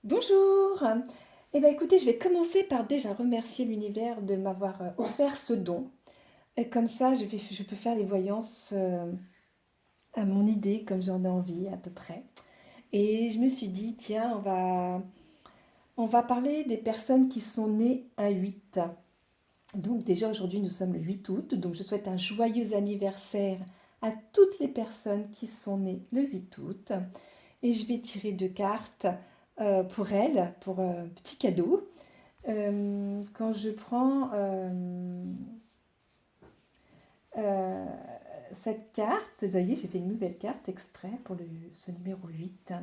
Bonjour! Eh bien écoutez, je vais commencer par déjà remercier l'univers de m'avoir offert ce don. Et comme ça, je peux faire les voyances à mon idée, comme j'en ai envie à peu près. Et je me suis dit, tiens, on va parler des personnes qui sont nées un 8. Donc déjà aujourd'hui, nous sommes le 8 août, donc je souhaite un joyeux anniversaire à toutes les personnes qui sont nées le 8 août. Et je vais tirer deux cartes pour elles, pour un petit cadeau. Quand je prends euh, cette carte, vous voyez, j'ai fait une nouvelle carte exprès pour ce numéro 8.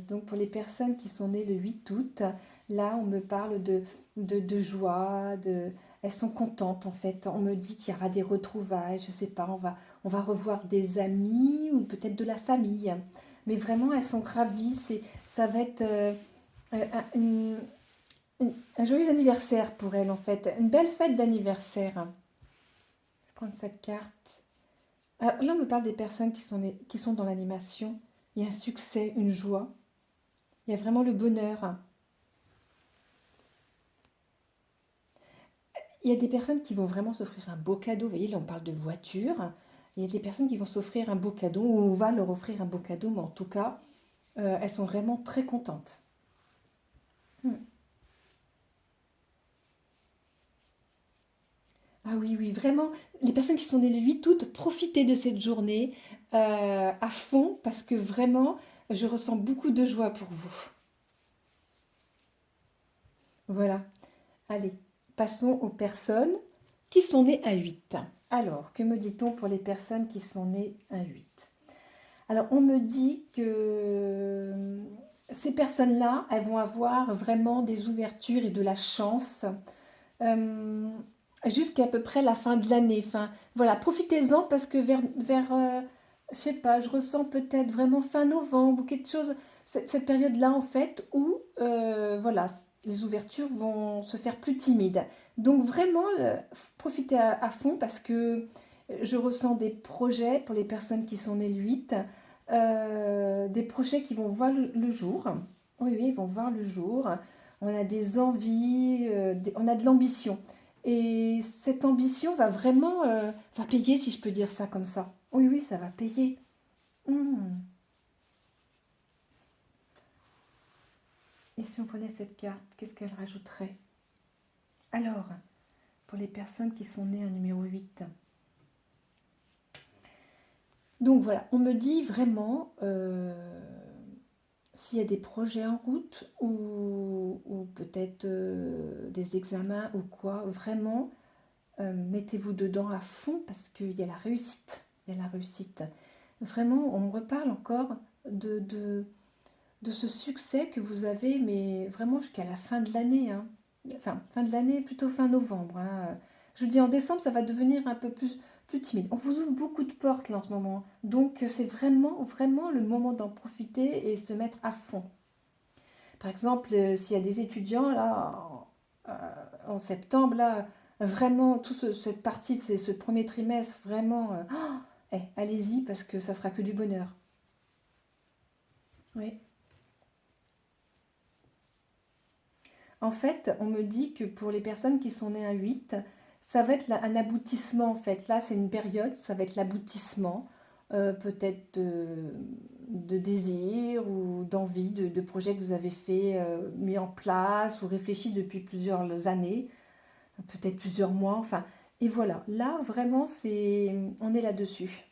Donc pour les personnes qui sont nées le 8 août, là on me parle de joie, elles sont contentes en fait. On me dit qu'il y aura des retrouvailles, je sais pas, on va revoir des amis ou peut-être de la famille. Mais vraiment elles sont ravies, ça va être une, un joyeux anniversaire pour elle en fait, une belle fête d'anniversaire. Je vais prendre cette carte. Alors, là, on me parle des personnes qui sont dans l'animation. Il y a un succès, une joie. Il y a vraiment le bonheur. Il y a des personnes qui vont vraiment s'offrir un beau cadeau. Vous voyez, là, on parle de voiture. Il y a des personnes qui vont s'offrir un beau cadeau ou on va leur offrir un beau cadeau, mais en tout cas, elles sont vraiment très contentes. Hmm. Ah oui, oui, vraiment, les personnes qui sont nées le 8 août, profitez de cette journée à fond parce que vraiment, je ressens beaucoup de joie pour vous. Voilà. Allez, passons aux personnes qui sont nées un 8. Alors, que me dit-on pour les personnes qui sont nées un 8? Alors, on me dit que ces personnes-là, elles vont avoir vraiment des ouvertures et de la chance euh, jusqu'à peu près la fin de l'année. Enfin, voilà, profitez-en parce que je sais pas, je ressens peut-être vraiment fin novembre ou quelque chose, cette période-là en fait où, voilà, les ouvertures vont se faire plus timides. Donc vraiment, profitez à fond parce que je ressens des projets pour les personnes qui sont nées le 8, des projets qui vont voir le jour. Oui, oui, ils vont voir le jour. On a des envies, on a de l'ambition. Et cette ambition va vraiment va payer, si je peux dire ça comme ça. Oui, oui, ça va payer. Hmm. Et si on prenait cette carte, qu'est-ce qu'elle rajouterait? Alors, pour les personnes qui sont nées un numéro 8. Donc voilà, on me dit vraiment s'il y a des projets en route ou peut-être des examens ou quoi, vraiment, mettez-vous dedans à fond parce qu'il y a la réussite. Il y a la réussite. Vraiment, on me reparle encore de, de, de ce succès que vous avez, mais vraiment jusqu'à la fin de l'année. Hein. Enfin, fin de l'année, plutôt fin novembre. Hein. Je vous dis, en décembre, ça va devenir un peu plus timide. On vous ouvre beaucoup de portes là en ce moment. Donc, c'est vraiment, vraiment le moment d'en profiter et se mettre à fond. Par exemple, s'il y a des étudiants là, en septembre, là, vraiment, cette partie, c'est ce premier trimestre, vraiment, allez-y parce que ça sera que du bonheur. Oui. En fait, on me dit que pour les personnes qui sont nées un 8, ça va être un aboutissement en fait. Là, c'est une période, ça va être l'aboutissement, peut-être de désir ou d'envie, de projets que vous avez fait, mis en place ou réfléchi depuis plusieurs années, peut-être plusieurs mois, enfin. Et voilà, là, vraiment, on est là-dessus.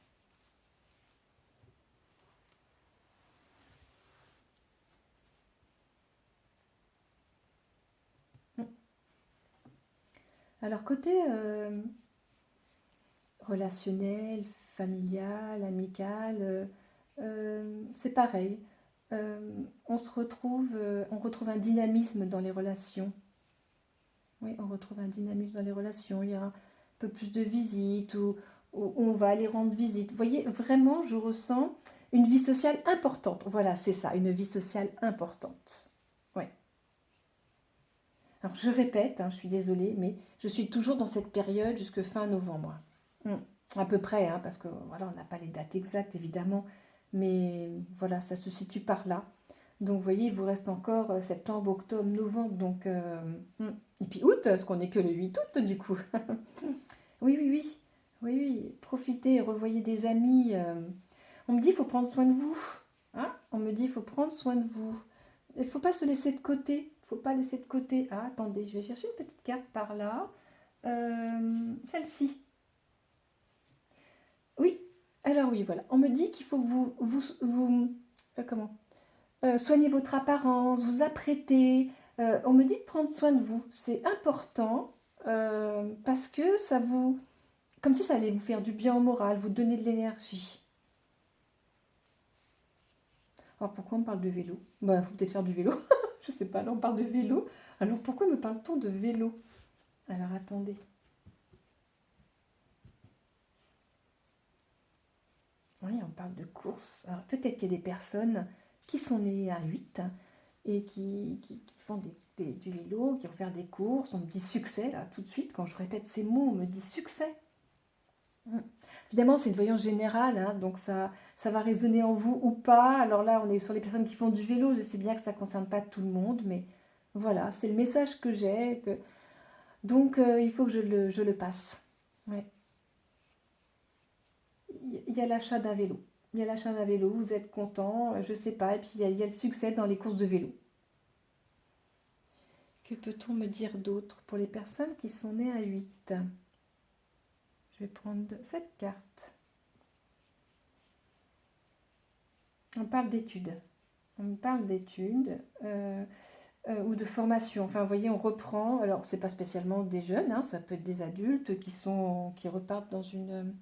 Alors, côté relationnel, familial, amical, c'est pareil. On retrouve un dynamisme dans les relations. Oui, on retrouve un dynamisme dans les relations. Il y a un peu plus de visites ou on va aller rendre visite. Vous voyez, vraiment, je ressens une vie sociale importante. Voilà, c'est ça, une vie sociale importante. Oui. Alors, je répète, hein, je suis désolée, mais je suis toujours dans cette période jusque fin novembre. Mm. À peu près, hein, parce que voilà, on n'a pas les dates exactes évidemment, mais voilà, ça se situe par là. Donc, vous voyez, il vous reste encore septembre, octobre, novembre. Donc, et puis août, parce qu'on n'est que le 8 août, du coup. Oui, oui, oui. Oui, oui. Profitez, revoyez des amis. On me dit, il faut prendre soin de vous. Hein? On me dit, il faut prendre soin de vous. Il ne faut pas se laisser de côté. Il ne faut pas laisser de côté. Ah, attendez, je vais chercher une petite carte par là. Celle-ci. Oui. Alors oui, voilà. On me dit qu'il faut comment? Soigner votre apparence, vous apprêter. On me dit de prendre soin de vous. C'est important parce que ça vous... Comme si ça allait vous faire du bien au moral, vous donner de l'énergie. Alors pourquoi on parle de vélo? Bah, faut peut-être faire du vélo. Je sais pas, là on parle de vélo. Alors pourquoi me parle-t-on de vélo? Alors attendez. Oui, on parle de course. Alors peut-être qu'il y a des personnes qui sont nées à 8 et qui font du vélo, qui vont faire des courses. On me dit succès, là, tout de suite. Quand je répète ces mots, on me dit succès. Évidemment, c'est une voyance générale, hein, donc ça va résonner en vous ou pas. Alors là, on est sur les personnes qui font du vélo. Je sais bien que ça ne concerne pas tout le monde, mais voilà, c'est le message que j'ai. Donc, il faut que je le passe. Ouais. Il y a l'achat d'un vélo. Il y a l'achat d'un vélo, vous êtes content, je sais pas. Et puis, il y a le succès dans les courses de vélo. Que peut-on me dire d'autre pour les personnes qui sont nées à 8? Je vais prendre cette carte. On parle d'études. On parle d'études ou de formation. Enfin, vous voyez, on reprend. Alors, c'est pas spécialement des jeunes, hein, ça peut être des adultes qui repartent dans une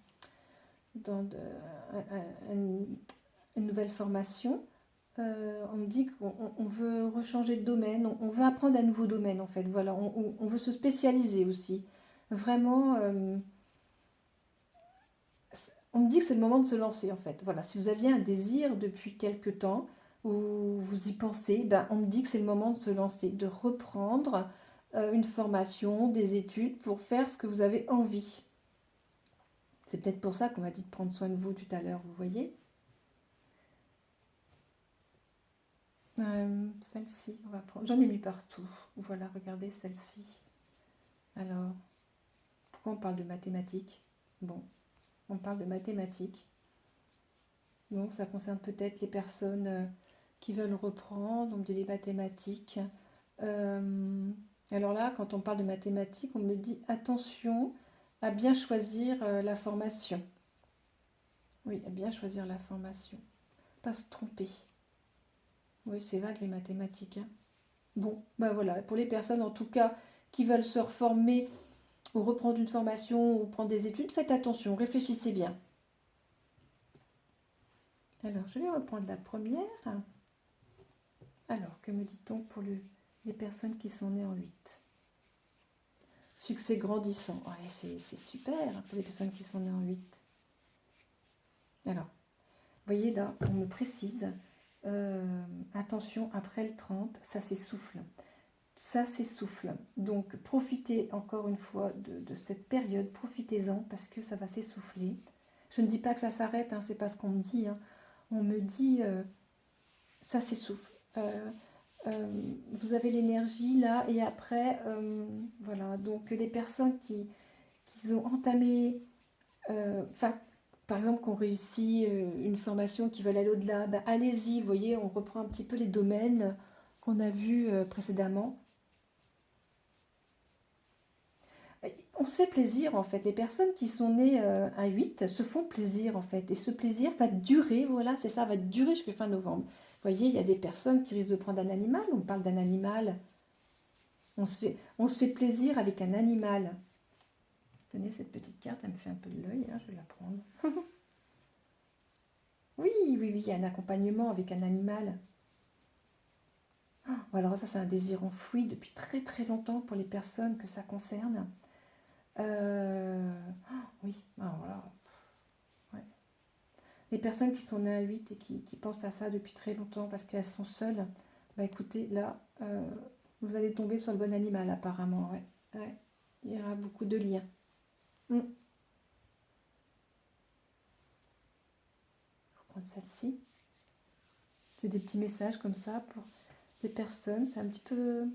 nouvelle formation. On me dit qu'on veut rechanger de domaine, on veut apprendre un nouveau domaine en fait. Voilà, on veut se spécialiser aussi. Vraiment, on me dit que c'est le moment de se lancer en fait. Voilà, si vous aviez un désir depuis quelque temps ou vous y pensez, ben, on me dit que c'est le moment de se lancer, de reprendre une formation, des études pour faire ce que vous avez envie. C'est peut-être pour ça qu'on m'a dit de prendre soin de vous tout à l'heure, vous voyez. Celle-ci, on va prendre. J'en ai mis partout. Voilà, regardez celle-ci. Alors, pourquoi on parle de mathématiques? Bon, on parle de mathématiques. Donc, ça concerne peut-être les personnes qui veulent reprendre, on me dit les mathématiques. Alors là, quand on parle de mathématiques, on me dit attention à bien choisir la formation. Oui, à bien choisir la formation. Pas se tromper. Oui, c'est vague les mathématiques, hein. Bon, ben voilà, pour les personnes en tout cas qui veulent se reformer ou reprendre une formation ou prendre des études, faites attention, réfléchissez bien. Alors, je vais reprendre la première. Alors, que me dit-on pour les personnes qui sont nées en 8? Succès grandissant. Ouais, c'est super pour les personnes qui sont nées en 8. Alors, vous voyez là, on me précise, attention, après le 30, ça s'essouffle. Ça s'essouffle. Donc, profitez encore une fois de cette période, profitez-en parce que ça va s'essouffler. Je ne dis pas que ça s'arrête, hein, c'est pas ce qu'on me dit. Hein. On me dit, ça s'essouffle. Vous avez l'énergie là et après, voilà. Donc, les personnes qui ont entamé, enfin, par exemple, qui ont réussi une formation, qui veulent aller au-delà, ben, allez-y, vous voyez, on reprend un petit peu les domaines qu'on a vus précédemment. On se fait plaisir en fait. Les personnes qui sont nées à 8 se font plaisir en fait. Et ce plaisir va durer, voilà, c'est ça, va durer jusqu'à fin novembre. Vous voyez, il y a des personnes qui risquent de prendre un animal. On parle d'un animal. On se fait plaisir avec un animal. Tenez, cette petite carte, elle me fait un peu de l'œil, hein, je vais la prendre. Oui, oui, oui, il y a un accompagnement avec un animal. Oh, alors ça, c'est un désir enfoui depuis très très longtemps pour les personnes que ça concerne. Oui, alors voilà. Ouais. Les personnes qui sont nées à 8 et qui pensent à ça depuis très longtemps parce qu'elles sont seules, bah écoutez, là, vous allez tomber sur le bon animal apparemment. Ouais. Ouais. Il y aura beaucoup de liens. Je vais reprendre celle-ci. C'est des petits messages comme ça pour les personnes. C'est un petit peu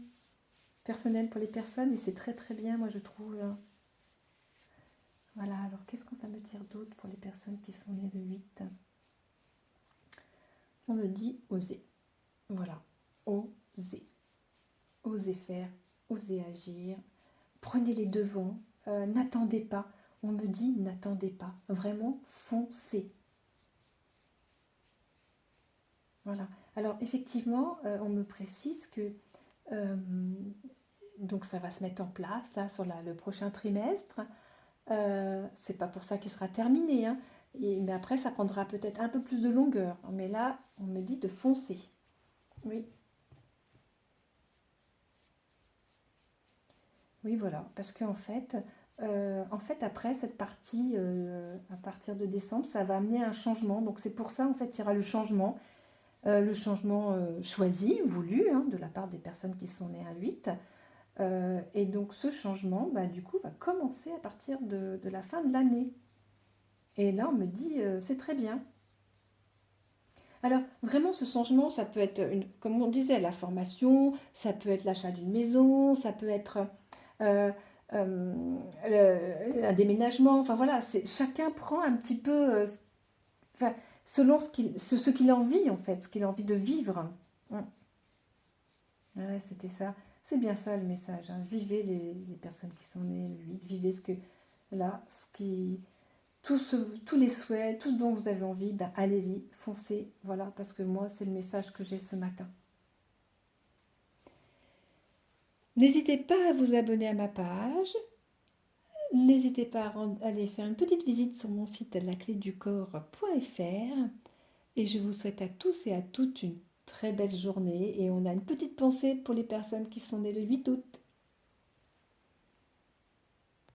personnel pour les personnes et c'est très très bien, moi je trouve. Voilà, alors qu'est-ce qu'on va me dire d'autre pour les personnes qui sont nées le 8? On me dit oser. Voilà, oser. Osez faire, osez agir. Prenez les devants, n'attendez pas. On me dit n'attendez pas. Vraiment, foncez. Voilà. Alors effectivement, on me précise que donc ça va se mettre en place là sur le prochain trimestre. C'est pas pour ça qu'il sera terminé, hein. Mais après, ça prendra peut-être un peu plus de longueur. Mais là, on me dit de foncer. Oui, oui, voilà. Parce qu'en fait, après cette partie, à partir de décembre, ça va amener un changement. Donc c'est pour ça, en fait, il y aura le changement choisi, voulu, hein, de la part des personnes qui sont nées à 8. Et donc ce changement, bah, du coup, va commencer à partir de la fin de l'année. Et là, on me dit, c'est très bien. Alors, vraiment, ce changement, ça peut être, comme on disait, la formation, ça peut être l'achat d'une maison, ça peut être euh, un déménagement. Enfin, voilà, chacun prend un petit peu, enfin, selon ce qu'il a envie, en fait, ce qu'il a envie de vivre. Hum. Ouais, c'était ça. C'est bien ça le message, hein. Vivez les personnes qui sont nées, lui. Vivez là, tous les souhaits, tout ce dont vous avez envie, ben allez-y, foncez, voilà, parce que moi, c'est le message que j'ai ce matin. N'hésitez pas à vous abonner à ma page, n'hésitez pas à aller faire une petite visite sur mon site lacléducorps.fr et je vous souhaite à tous et à toutes une très belle journée et on a une petite pensée pour les personnes qui sont nées le 8 août.